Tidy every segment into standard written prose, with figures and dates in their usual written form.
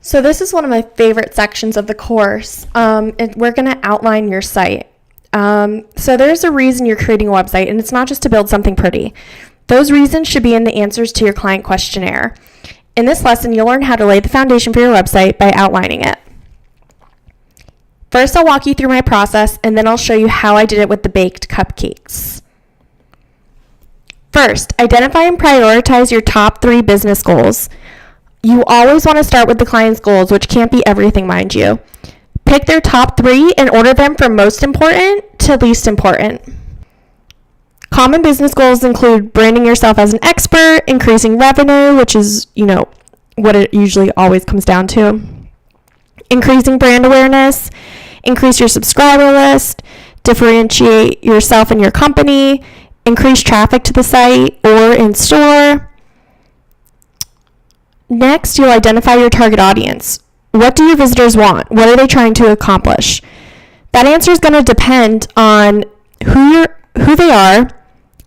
So this is one of my favorite sections of the course. We're going to outline your site. So there's a reason you're creating a website, and it's not just to build something pretty. Those reasons should be in the answers to your client questionnaire. In this lesson, you'll learn how to lay the foundation for your website by outlining it. First, I'll walk you through my process, and then I'll show you how I did it with the baked cupcakes. First, identify and prioritize your top 3 business goals. You always want to start with the client's goals, which can't be everything, mind you. Pick their top 3 and order them from most important to least important. Common business goals include branding yourself as an expert, increasing revenue, which is, what it usually always comes down to. Increasing brand awareness, increase your subscriber list, differentiate yourself and your company, increase traffic to the site or in store. Next, you'll identify your target audience. What do your visitors want? What are they trying to accomplish? That answer is going to depend on who they are,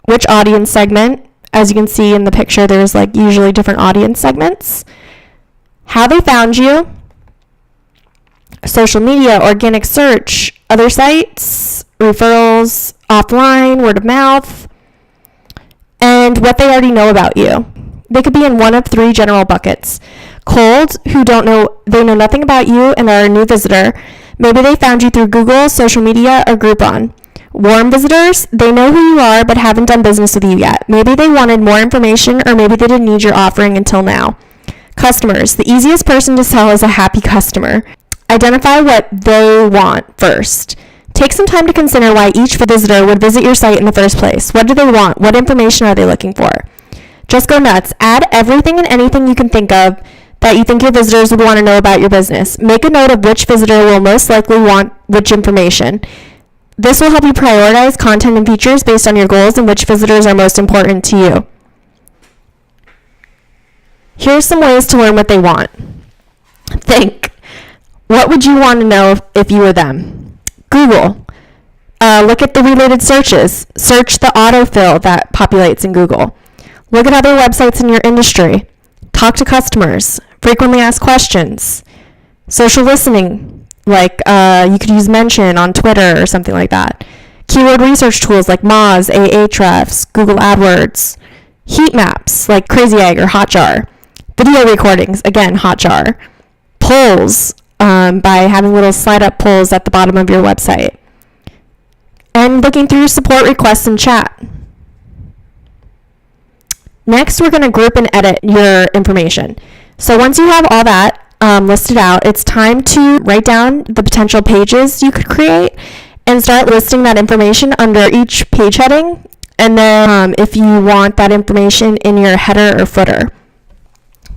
which audience segment. As you can see in the picture, there's usually different audience segments. How they found you, social media, organic search, other sites, referrals, offline, word of mouth, and what they already know about you. They could be in one of 3 general buckets. Cold, they know nothing about you and are a new visitor. Maybe they found you through Google, social media, or Groupon. Warm visitors, they know who you are but haven't done business with you yet. Maybe they wanted more information, or maybe they didn't need your offering until now. Customers, the easiest person to sell is a happy customer. Identify what they want first. Take some time to consider why each visitor would visit your site in the first place. What do they want? What information are they looking for? Just go nuts. Add everything and anything you can think of that you think your visitors would want to know about your business. Make a note of which visitor will most likely want which information. This will help you prioritize content and features based on your goals and which visitors are most important to you. Here's some ways to learn what they want. Think. What would you want to know if you were them? Google. Look at the related searches. Search the autofill that populates in Google. Look at other websites in your industry. Talk to customers. Frequently ask questions. Social listening, you could use Mention on Twitter or something like that. Keyword research tools like Moz, Ahrefs, Google AdWords. Heat maps like Crazy Egg or Hotjar. Video recordings, again, Hotjar. Polls, by having little slide-up polls at the bottom of your website. And looking through support requests and chat. Next, we're going to group and edit your information. So once you have all that listed out, it's time to write down the potential pages you could create and start listing that information under each page heading. And then if you want that information in your header or footer.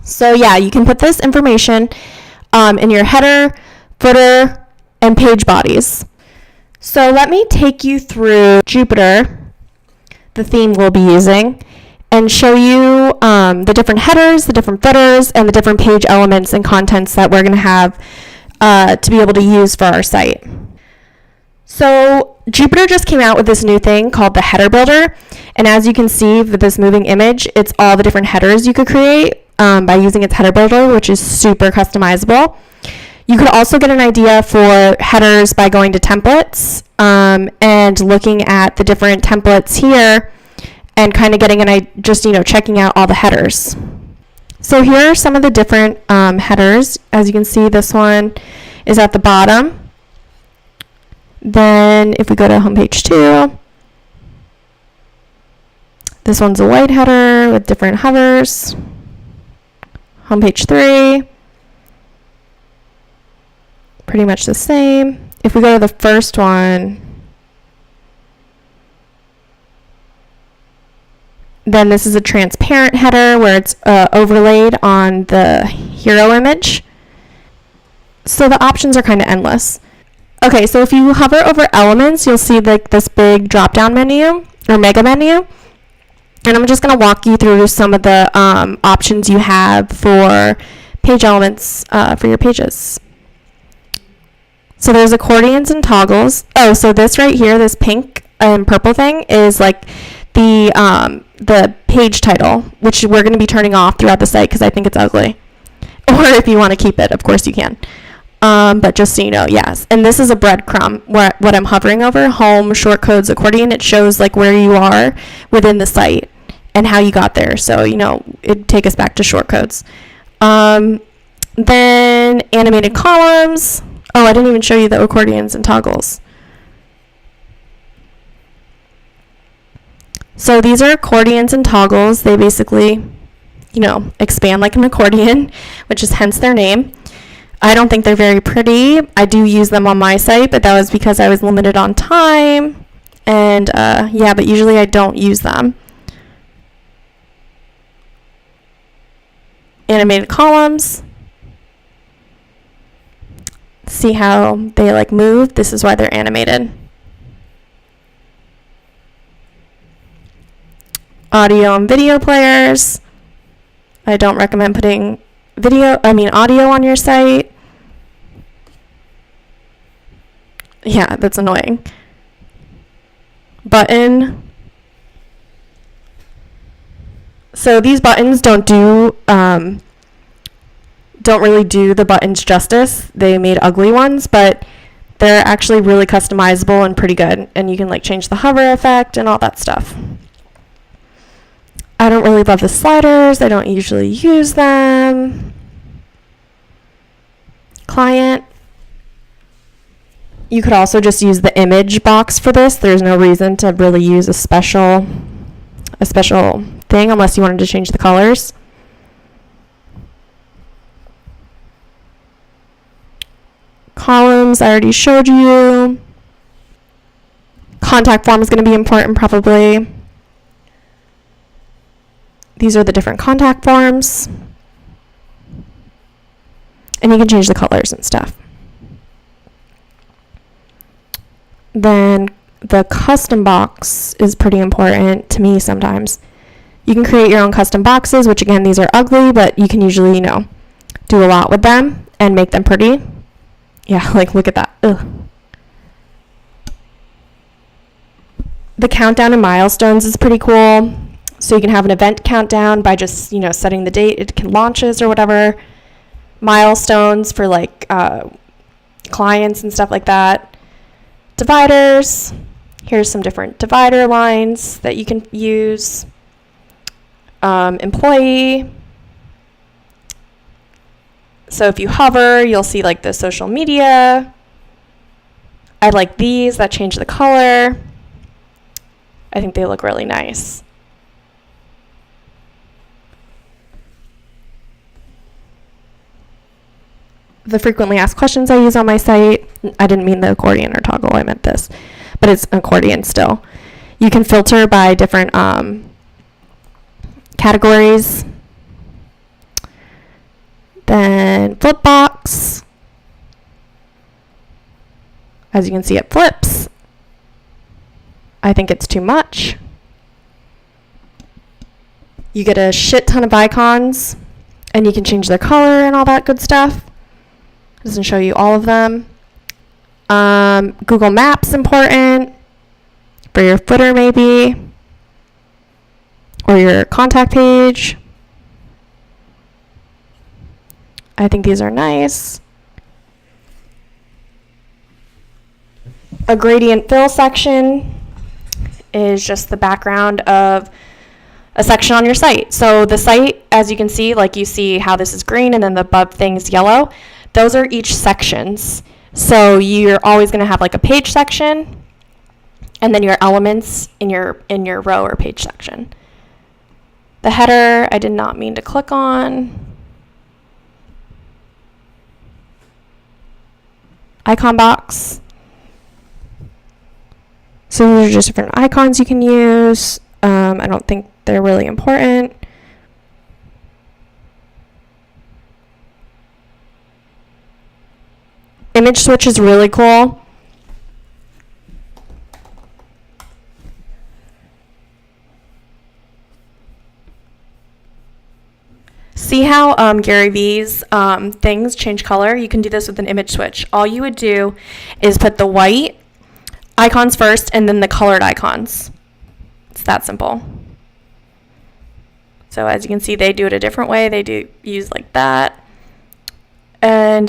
So yeah, you can put this information in your header, footer, and page bodies. So let me take you through Jupyter, the theme we'll be using, and show you the different headers, the different footers, and the different page elements and contents that we're going to have to be able to use for our site. So Jupyter just came out with this new thing called the Header Builder, and as you can see with this moving image, it's all the different headers you could create by using its Header Builder, which is super customizable. You could also get an idea for headers by going to templates and looking at the different templates here and kind of getting checking out all the headers. So here are some of the different headers. As you can see, this one is at the bottom. Then if we go to homepage 2, this one's a white header with different hovers. Homepage 3, pretty much the same. If we go to the first one, then this is a transparent header where it's overlaid on the hero image. So the options are kind of endless. Okay, so if you hover over elements, you'll see this big drop-down menu or mega menu. And I'm just going to walk you through some of the options you have for page elements for your pages. So there's accordions and toggles. Oh, so this right here, this pink and purple thing is the page title, which we're going to be turning off throughout the site because I think it's ugly. Or if you want to keep it, of course you can. But just so you know, yes. And this is a breadcrumb, what I'm hovering over, home, short codes, accordion. It shows like where you are within the site and how you got there. So, it'd take us back to short codes. Then animated columns. Oh, I didn't even show you the accordions and toggles. So these are accordions and toggles. They basically, expand like an accordion, which is hence their name. I don't think they're very pretty. I do use them on my site, but that was because I was limited on time. And but usually I don't use them. Animated columns. See how they like move? This is why they're animated. Audio and video players. I don't recommend putting audio on your site. Yeah, that's annoying. Button. So these buttons don't really do the buttons justice. They made ugly ones, but they're actually really customizable and pretty good. And you can like change the hover effect and all that stuff. I don't really love the sliders. I don't usually use them. Client. You could also just use the image box for this. There's no reason to really use a special thing unless you wanted to change the colors. Columns, I already showed you. Contact form is going to be important probably. These are the different contact forms. And you can change the colors and stuff. Then the custom box is pretty important to me sometimes. You can create your own custom boxes, which again, these are ugly, but you can usually, do a lot with them and make them pretty. Yeah, like look at that. Ugh. The countdown and milestones is pretty cool. So you can have an event countdown by just, setting the date it launches or whatever. Milestones for like clients and stuff like that. Dividers. Here's some different divider lines that you can use. Employee. So if you hover, you'll see like the social media. I like these that change the color. I think they look really nice. The frequently asked questions I use on my site. I didn't mean the accordion or toggle, I meant this. But it's an accordion still. You can filter by different categories. Then Flipbox. As you can see, it flips. I think it's too much. You get a shit ton of icons, and you can change their color and all that good stuff. It doesn't show you all of them. Google Maps important for your footer maybe, or your contact page. I think these are nice. A gradient fill section is just the background of a section on your site. So the site, as you can see, like you see how this is green and then the above thing is yellow. Those are each sections. So you're always going to have like a page section and then your elements in your row or page section. The header, I did not mean to click on. Icon box. So those are just different icons you can use. I don't think they're really important. Image switch is really cool. See how Gary Vee's things change color? You can do this with an image switch. All you would do is put the white icons first and then the colored icons. It's that simple. So as you can see, they do it a different way. They do use like that. And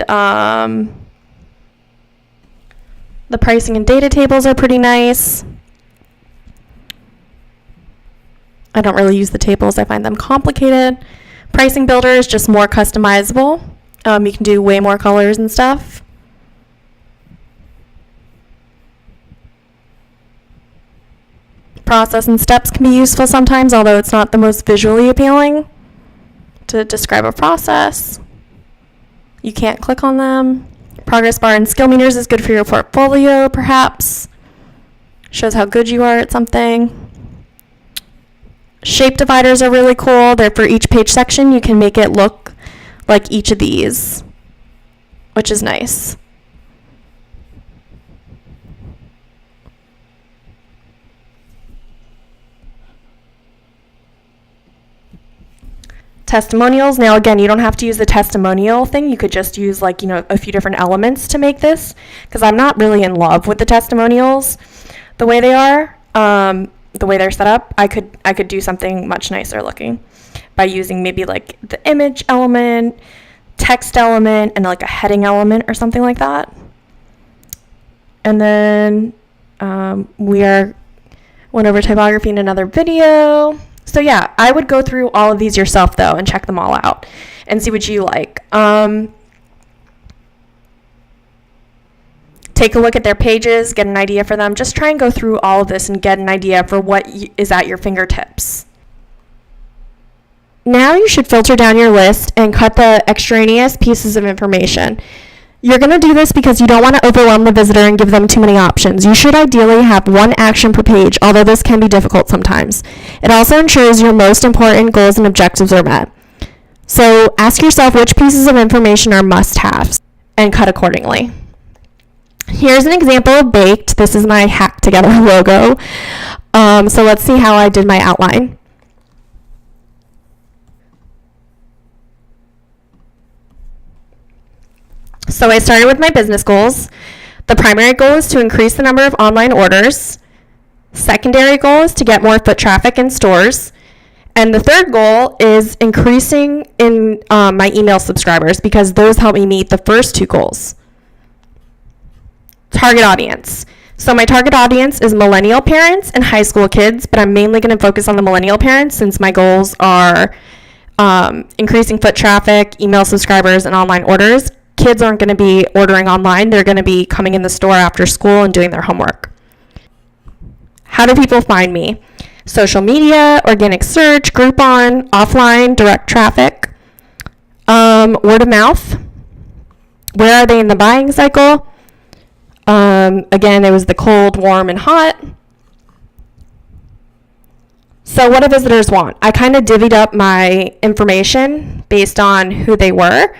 the pricing and data tables are pretty nice. I don't really use the tables. I find them complicated. Pricing builder is just more customizable. You can do way more colors and stuff. Process and steps can be useful sometimes, although it's not the most visually appealing to describe a process. You can't click on them. Progress bar and skill meters is good for your portfolio, perhaps. Shows how good you are at something. Shape dividers are really cool. They're for each page section. You can make it look like each of these, which is nice. Testimonials. Now again, you don't have to use the testimonial thing. You could just use a few different elements to make this, because I'm not really in love with the testimonials the way they are. The way they're set up. I could do something much nicer looking by using maybe like the image element, text element, and like a heading element or something like that. And then went over typography in another video. So yeah, I would go through all of these yourself though and check them all out and see what you like. Take a look at their pages, get an idea for them. Just try and go through all of this and get an idea for what is at your fingertips. Now you should filter down your list and cut the extraneous pieces of information. You're going to do this because you don't want to overwhelm the visitor and give them too many options. You should ideally have one action per page, although this can be difficult sometimes. It also ensures your most important goals and objectives are met. So ask yourself which pieces of information are must-haves and cut accordingly. Here's an example of Baked. This is my Hack Together logo. So let's see how I did my outline. So I started with my business goals. The primary goal is to increase the number of online orders. Secondary goal is to get more foot traffic in stores. And the third goal is increasing in my email subscribers, because those help me meet the first two goals. Target audience. So my target audience is millennial parents and high school kids, but I'm mainly going to focus on the millennial parents since my goals are increasing foot traffic, email subscribers, and online orders. Kids aren't going to be ordering online. They're going to be coming in the store after school and doing their homework. How do people find me? Social media, organic search, Groupon, offline, direct traffic, word of mouth. Where are they in the buying cycle? Again, it was the cold, warm, and hot. So what do visitors want? I kind of divvied up my information based on who they were,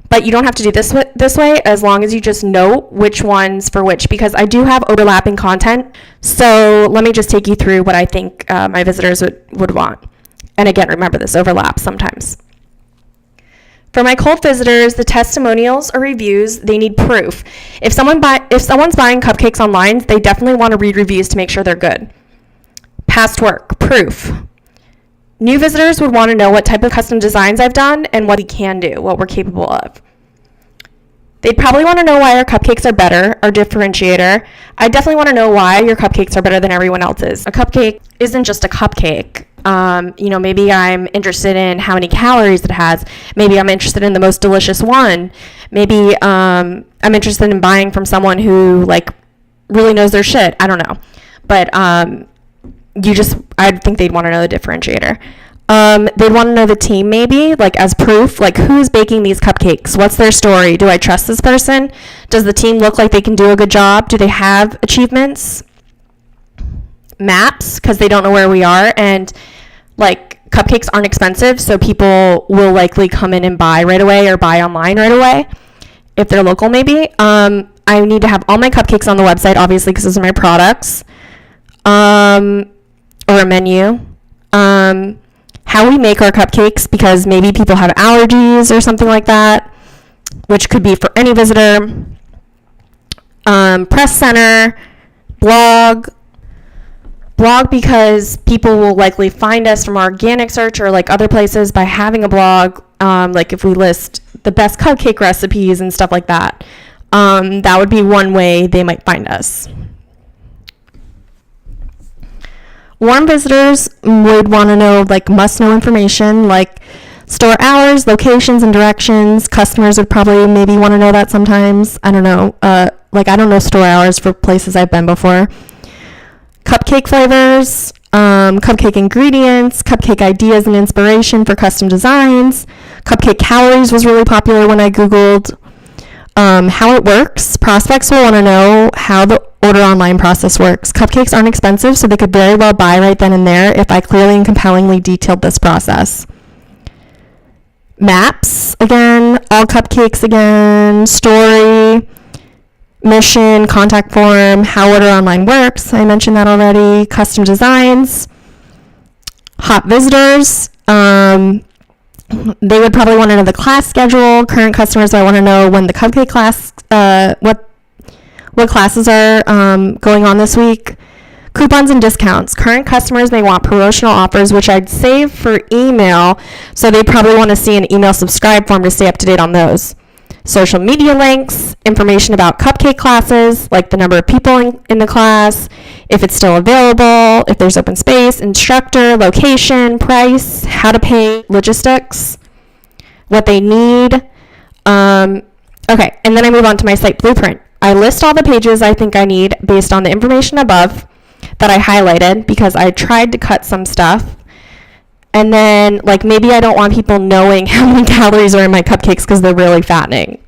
but you don't have to do this way as long as you just know which ones for which, because I do have overlapping content. So let me just take you through what I think my visitors would want. And again, remember this overlaps sometimes. For my cold visitors, the testimonials or reviews, they need proof. If someone's buying cupcakes online, they definitely want to read reviews to make sure they're good. Past work, proof. New visitors would want to know what type of custom designs I've done and what we can do, what we're capable of. They'd probably want to know why our cupcakes are better, our differentiator. I definitely want to know why your cupcakes are better than everyone else's. A cupcake isn't just a cupcake. Maybe I'm interested in how many calories it has. Maybe I'm interested in the most delicious one. Maybe I'm interested in buying from someone who really knows their shit. I don't know. But I think they'd want to know the differentiator. They'd want to know the team maybe, as proof, who's baking these cupcakes? What's their story? Do I trust this person? Does the team look like they can do a good job? Do they have achievements? Maps, because they don't know where we are, and cupcakes aren't expensive, so people will likely come in and buy right away or buy online right away if they're local maybe. I need to have all my cupcakes on the website, obviously, because those are my products, or a menu. How we make our cupcakes, because maybe people have allergies or something like that, which could be for any visitor. Press center, blog, because people will likely find us from our organic search or other places by having a blog. If we list the best cupcake recipes and stuff like that. That would be one way they might find us. Warm visitors would want to know like must-know information like store hours, locations, and directions. Customers would probably maybe want to know that sometimes. I don't know. Like I don't know store hours for places I've been before. Cupcake flavors, cupcake ingredients, cupcake ideas and inspiration for custom designs. Cupcake calories was really popular when I Googled. How it works. Prospects will want to know how the order online process works. Cupcakes aren't expensive, so they could very well buy right then and there if I clearly and compellingly detailed this process. Maps, again, all cupcakes again, story, mission, contact form, how order online works. I mentioned that already. Custom designs, hot visitors. They would probably want to know the class schedule. Current customers might want to know when the cupcake class, what classes are going on this week. Coupons and discounts. Current customers may want promotional offers, which I'd save for email, so they probably want to see an email subscribe form to stay up to date on those. Social media links, information about cupcake classes, like the number of people in the class, if it's still available, if there's open space, instructor, location, price, how to pay, logistics, what they need. Okay, and then I move on to my site blueprint. I list all the pages I think I need based on the information above that I highlighted because I tried to cut some stuff. And then, like, maybe I don't want people knowing how many calories are in my cupcakes because they're really fattening.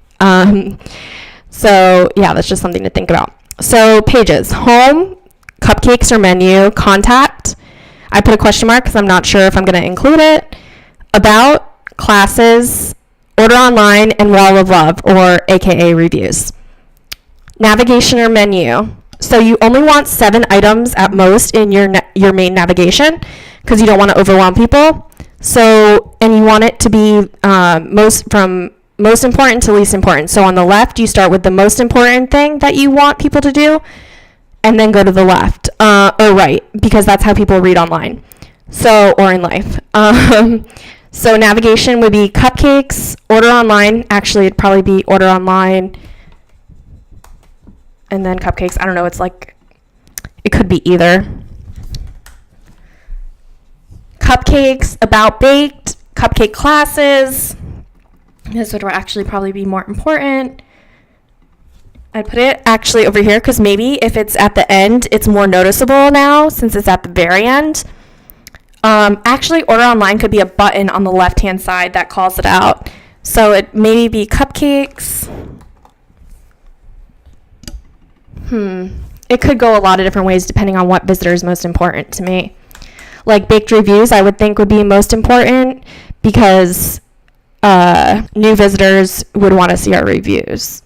So, yeah, that's just something to think about. So, pages. Home, cupcakes or menu, contact. I put a question mark because I'm not sure if I'm going to include it. About, classes, order online, and wall of love, or AKA reviews. Navigation or menu. So you only want 7 items at most in your main navigation because you don't want to overwhelm people. So, and you want it to be most important to least important. So on the left, you start with the most important thing that you want people to do, and then go to the left or right because that's how people read online. So, or in life. So navigation would be cupcakes, order online. Actually, it'd probably be order online. And then cupcakes, I don't know, it's like, it could be either. Cupcakes, about baked, cupcake classes. This would actually probably be more important. I'd put it actually over here because maybe if it's at the end, it's more noticeable now since it's at the very end. Actually, order online could be a button on the left-hand side that calls it out. So it maybe be cupcakes. It could go a lot of different ways depending on what visitor is most important to me. Like baked reviews, I would think would be most important because new visitors would want to see our reviews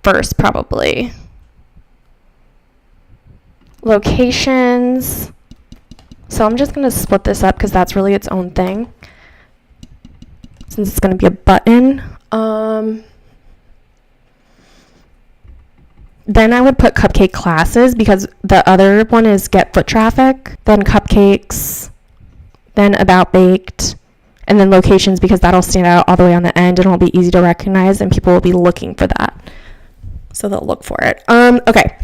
first, probably. Locations. So I'm just going to split this up because that's really its own thing. Since it's going to be a button. Then I would put cupcake classes because the other one is get foot traffic, then cupcakes, then about baked, and then locations because that'll stand out all the way on the end and it'll be easy to recognize and people will be looking for that. So they'll look for it. Okay,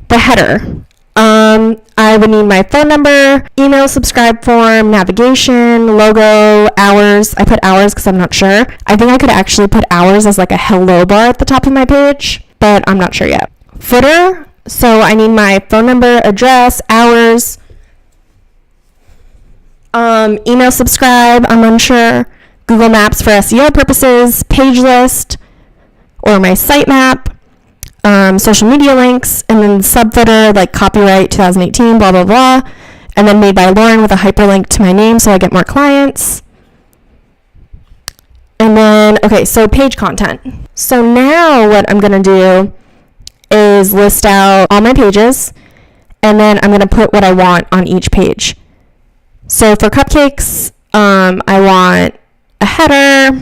the header. I would need my phone number, email subscribe form, navigation, logo, hours. I put hours because I'm not sure. I think I could actually put hours as like a hello bar at the top of my page, but I'm not sure yet. Footer, so I need my phone number, address, hours, email subscribe, I'm unsure, Google Maps for SEO purposes, page list, or my sitemap, social media links, and then subfooter like copyright 2018, blah, blah, blah, and then made by Lauren with a hyperlink to my name so I get more clients. And then, okay, so page content. So now what I'm going to do is list out all my pages, and then I'm going to put what I want on each page. So for cupcakes, I want a header,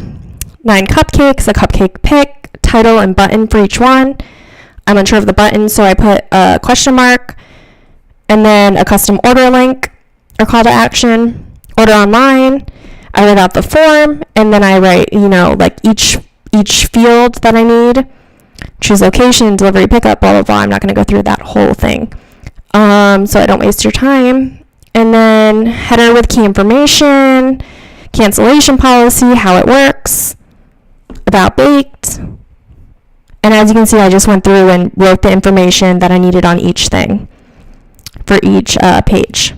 9 cupcakes, a cupcake pic, title and button for each one. I'm unsure of the button, so I put a question mark, and then a custom order link or call to action, order online. I write out the form, and then I write, like each each field that I need. Choose location, delivery, pickup, blah, blah, blah. I'm not going to go through that whole thing. So I don't waste your time. And then header with key information, cancellation policy, how it works, about baked. And as you can see, I just went through and wrote the information that I needed on each thing for each page.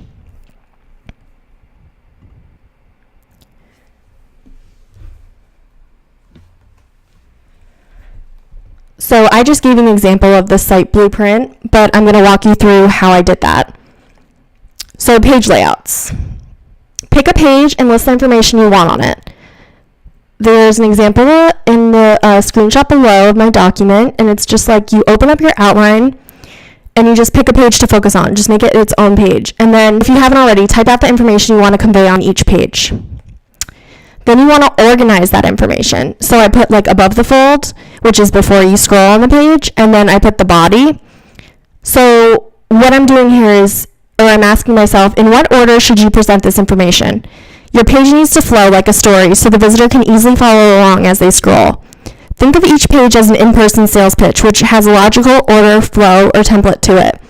So I just gave an example of the site blueprint, but I'm going to walk you through how I did that. So page layouts. Pick a page and list the information you want on it. There's an example in the screenshot below of my document, and it's just like you open up your outline and you just pick a page to focus on. Just make it its own page. And then if you haven't already, type out the information you want to convey on each page. Then you want to organize that information. So I put like above the fold, which is before you scroll on the page, and then I put the body. So what I'm doing here is, or I'm asking myself, in what order should you present this information? Your page needs to flow like a story so the visitor can easily follow along as they scroll. Think of each page as an in-person sales pitch, which has a logical order, flow, or template to it.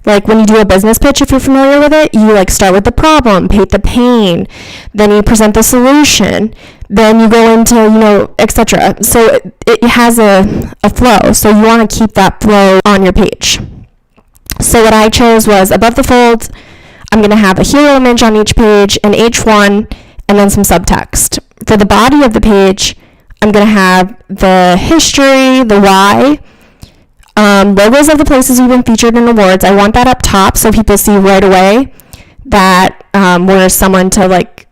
Like when you do a business pitch, if you're familiar with it, you like start with the problem, paint the pain, then you present the solution, then you go into, etc. So it has a flow, so you want to keep that flow on your page. So what I chose was above the fold, I'm going to have a hero image on each page, an H1, and then some subtext. For the body of the page, I'm going to have the history, the why, logos of the places we've been featured in awards. I want that up top so people see right away that we're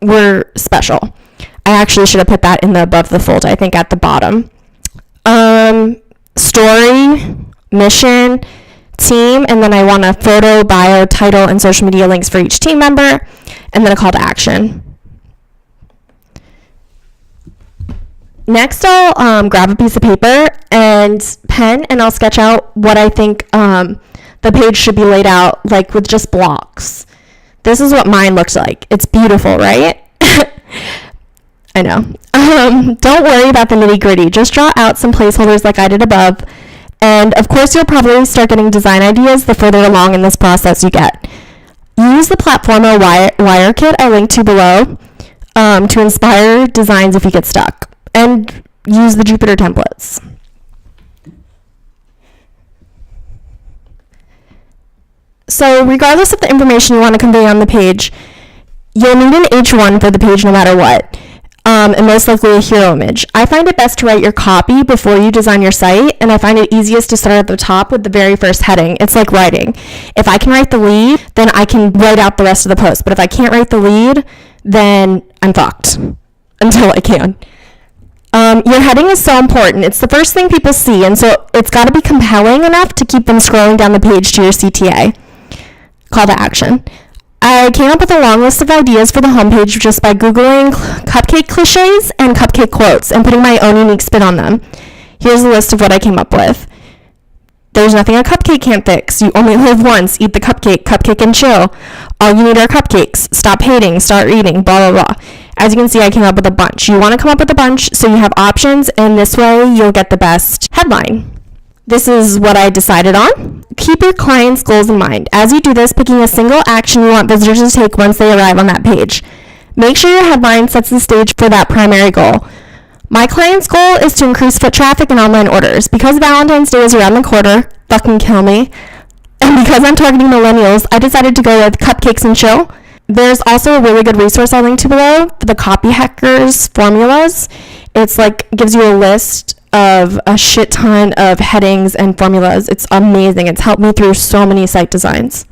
we're special. I actually should have put that in the above the fold, I think at the bottom. Story, mission, team, and then I want a photo, bio, title, and social media links for each team member, and then a call to action. Next, I'll grab a piece of paper and pen, and I'll sketch out what I think the page should be laid out, like with just blocks. This is what mine looks like. It's beautiful, right? I know. Don't worry about the nitty-gritty. Just draw out some placeholders like I did above. And of course, you'll probably start getting design ideas the further along in this process you get. Use the Platforma wire kit I linked to below to inspire designs if you get stuck. And use the Jupyter templates. So regardless of the information you want to convey on the page, you'll need an H1 for the page no matter what. And most likely a hero image. I find it best to write your copy before you design your site, and I find it easiest to start at the top with the very first heading. It's like writing. If I can write the lead, then I can write out the rest of the post. But if I can't write the lead, then I'm fucked until I can. Your heading is so important. It's the first thing people see, and so it's got to be compelling enough to keep them scrolling down the page to your CTA. Call to action. I came up with a long list of ideas for the homepage just by Googling cupcake cliches and cupcake quotes and putting my own unique spin on them. Here's a list of what I came up with. There's nothing a cupcake can't fix. You only live once. Eat the cupcake and chill. All you need are cupcakes. Stop hating, start reading, blah, blah, blah. As you can see, I came up with a bunch. You want to come up with a bunch so you have options, and this way you'll get the best headline. This is what I decided on. Keep your client's goals in mind. As you do this, picking a single action you want visitors to take once they arrive on that page. Make sure your headline sets the stage for that primary goal. My client's goal is to increase foot traffic and online orders. Because Valentine's Day is around the corner, fucking kill me, and because I'm targeting millennials, I decided to go with cupcakes and chill. There's also a really good resource I linked to below, the Copy Hackers formulas. It's like gives you a list of a shit ton of headings and formulas. It's amazing. It's helped me through so many site designs.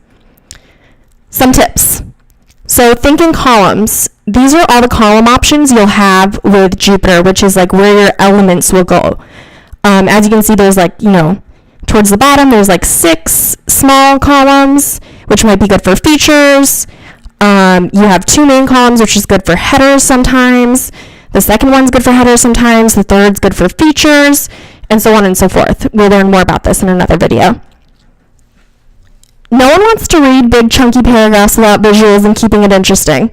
Some tips. So think in columns. These are all the column options you'll have with Jupyter, which is like where your elements will go. As you can see, there's towards the bottom, there's 6 small columns, which might be good for features. You have 2 main columns, which is good for headers sometimes. The second one's good for headers sometimes. The third's good for features, and so on and so forth. We'll learn more about this in another video. No one wants to read big chunky paragraphs without visuals and keeping it interesting.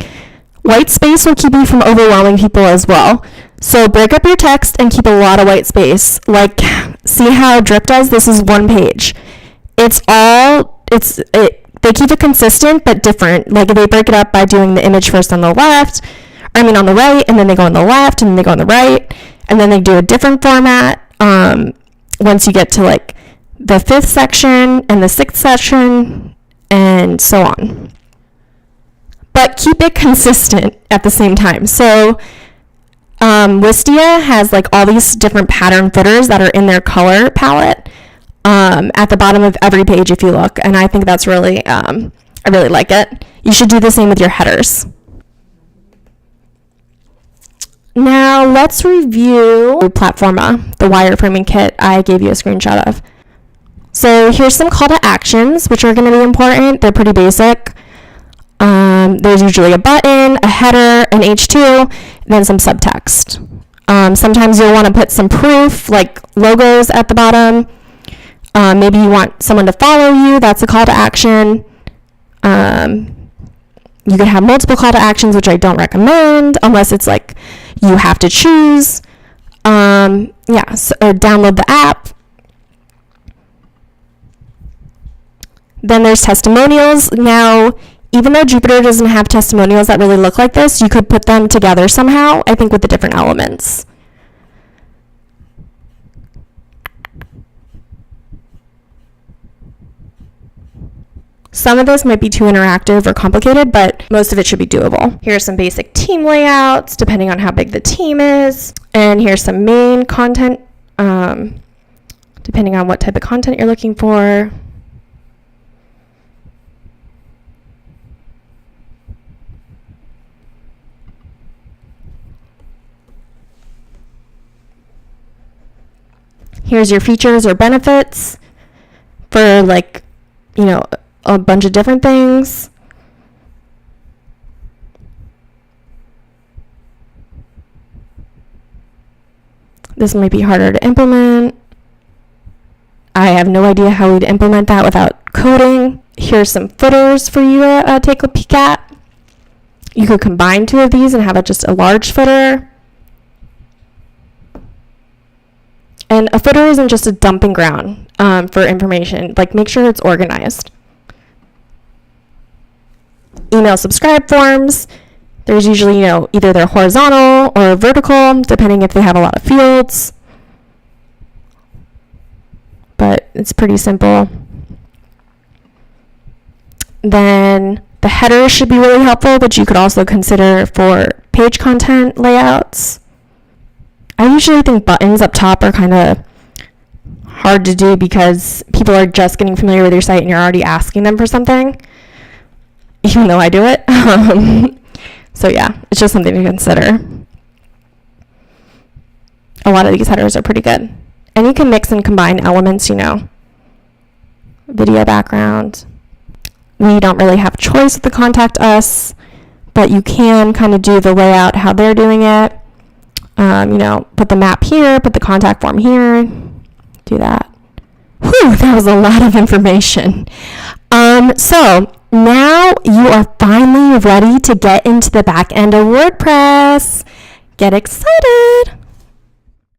White space will keep you from overwhelming people as well. So break up your text and keep a lot of white space. Like, see how Drip does? This is one page. They keep it consistent but different. Like, they break it up by doing the image first on the left, on the right, and then they go on the left, and then they go on the right, and then they do a different format once you get to, like, the 5th section and the 6th section, and so on. But keep it consistent at the same time. So Wistia has, like, all these different pattern footers that are in their color palette at the bottom of every page if you look, and I think that's really, I really like it. You should do the same with your headers. Now let's review Platforma, the wireframing kit I gave you a screenshot of. So here's some call to actions, which are going to be important. They're pretty basic. There's usually a button, a header, an H2, and then some subtext. Sometimes you'll want to put some proof, like logos at the bottom. Maybe you want someone to follow you. That's a call to action. You could have multiple call to actions, which I don't recommend unless it's like you have to choose. So download the app. Then there's testimonials. Now, even though Jupyter doesn't have testimonials that really look like this, you could put them together somehow, I think, with the different elements. Some of this might be too interactive or complicated, but most of it should be doable. Here's some basic team layouts, depending on how big the team is. And here's some main content, depending on what type of content you're looking for. Here's your features or benefits for, like, a bunch of different things. This might be harder to implement. I have no idea how we'd implement that without coding. Here's some footers for you to take a peek at. You could combine two of these and have just a large footer. And a footer isn't just a dumping ground for information. Like, make sure it's organized. Email subscribe forms. There's usually, either they're horizontal or vertical, depending if they have a lot of fields. But it's pretty simple. Then the headers should be really helpful, but you could also consider for page content layouts. I usually think buttons up top are kind of hard to do because people are just getting familiar with your site and you're already asking them for something, even though I do it. So yeah, it's just something to consider. A lot of these headers are pretty good. And you can mix and combine elements, video background. We don't really have choice with the contact us, but you can kind of do the layout how they're doing it. Put the map here, put the contact form here, do that. Whew, that was a lot of information. So now you are finally ready to get into the back end of WordPress. Get excited!